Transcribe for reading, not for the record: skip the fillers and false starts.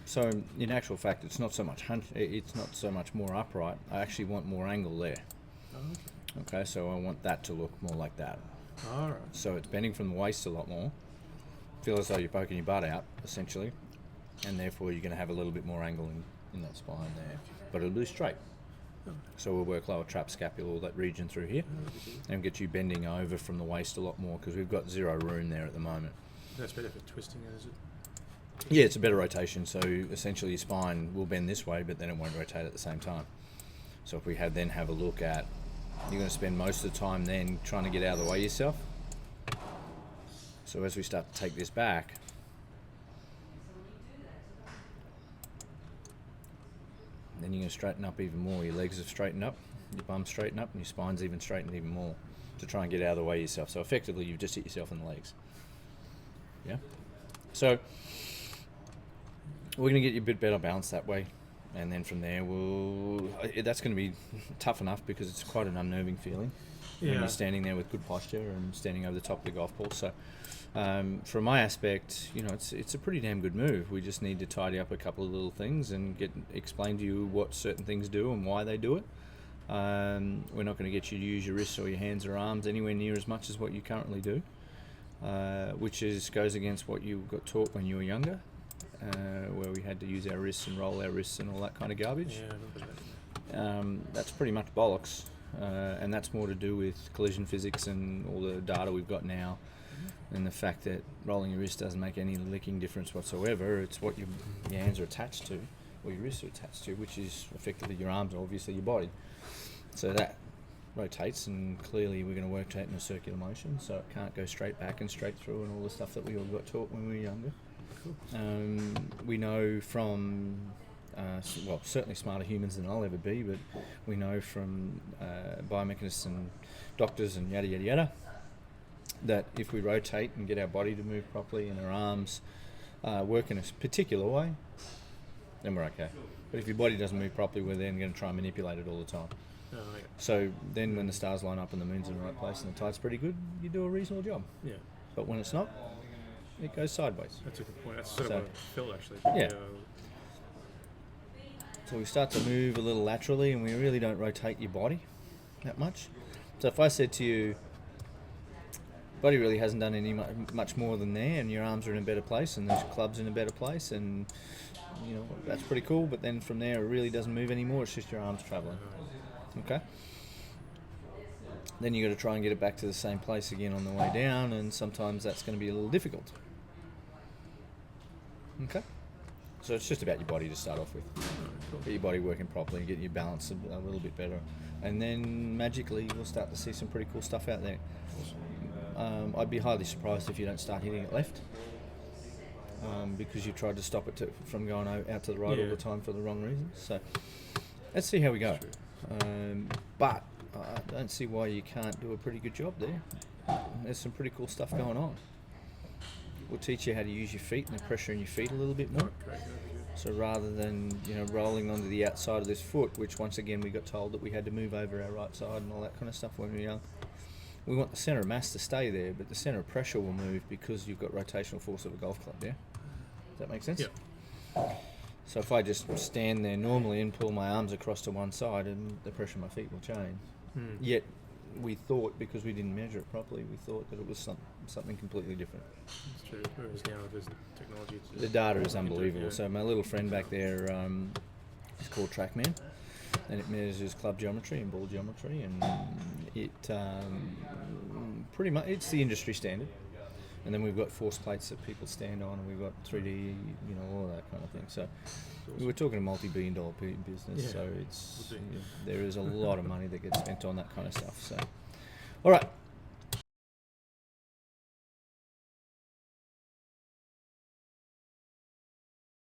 So in actual fact, it's not so much it's not so much more upright. I actually want more angle there. Oh, okay. Okay, so I want that to look more like that. All right. So it's bending from the waist a lot more. Feel as though you're poking your butt out, essentially, and therefore you're going to have a little bit more angle in that spine there. But it'll be straight. So we'll work lower trap, scapula, all that region through here, and get you bending over from the waist a lot more because we've got zero room there at the moment. That's better for twisting it, is it? Yeah, it's a better rotation. So essentially your spine will bend this way, but then it won't rotate at the same time. So if we have a look at, you're going to spend most of the time then trying to get out of the way yourself. So as we start to take this back, then you're going to straighten up even more. Your legs have straightened up, your bum's straightened up, and your spine's even straightened even more to try and get out of the way yourself. So effectively, you've just hit yourself in the legs. Yeah. So we're going to get you a bit better balance that way, and then from there, that's going to be tough enough because it's quite an unnerving feeling when you're standing there with good posture and standing over the top of the golf ball. So from my aspect, it's a pretty damn good move. We just need to tidy up a couple of little things and explain to you what certain things do and why they do it. We're not going to get you to use your wrists or your hands or arms anywhere near as much as what you currently do, which goes against what you got taught when you were younger, where we had to use our wrists and roll our wrists and all that kind of garbage. Yeah, I remember that. That's pretty much bollocks, and that's more to do with collision physics and all the data we've got now, and the fact that rolling your wrist doesn't make any licking difference whatsoever. It's what your hands are attached to, or your wrists are attached to, which is effectively your arms, obviously your body. So that rotates, and clearly we're going to work that in a circular motion, so it can't go straight back and straight through and all the stuff that we all got taught when we were younger. We know from, certainly smarter humans than I'll ever be, but we know from biomechanists and doctors and yada yada yada, that if we rotate and get our body to move properly and our arms work in a particular way, then we're okay. But if your body doesn't move properly, we're then going to try and manipulate it all the time. Oh, yeah. So then when the stars line up and the moon's in the right place and the tide's pretty good, you do a reasonable job. Yeah. But when it's not, it goes sideways. That's a good point. That's sort So- of what I felt, actually. Yeah. So we start to move a little laterally, and we really don't rotate your body that much. So if I said to you, body really hasn't done any much more than there, and your arms are in a better place, and the club's in a better place, and that's pretty cool. But then from there, it really doesn't move anymore. It's just your arms traveling. Okay. Then you got to try and get it back to the same place again on the way down, and sometimes that's going to be a little difficult. Okay. So it's just about your body to start off with. Get your body working properly, get your balance a little bit better, and then magically you'll start to see some pretty cool stuff out there. I'd be highly surprised if you don't start hitting it left, because you tried to stop it from going out to the right all the time for the wrong reasons. So let's see how we go. But I don't see why you can't do a pretty good job there. There's some pretty cool stuff going on. We'll teach you how to use your feet and the pressure in your feet a little bit more. So rather than rolling onto the outside of this foot, which once again we got told that we had to move over our right side and all that kind of stuff when we were young, we want the centre of mass to stay there, but the centre of pressure will move because you've got rotational force of a golf club. Yeah, does that make sense? Yeah. So if I just stand there normally and pull my arms across to one side, and the pressure of my feet will change. Yet we thought, because we didn't measure it properly, we thought that it was something completely different. That's true. Whereas now there's technology. The data is unbelievable. So my little friend back there is called TrackMan, and it measures club geometry and ball geometry, and it pretty much it's the industry standard. And then we've got force plates that people stand on, and we've got 3D, all of that kind of thing. So we were talking a multi-billion-dollar business. So there is a lot of money that gets spent on that kind of stuff. So, all right.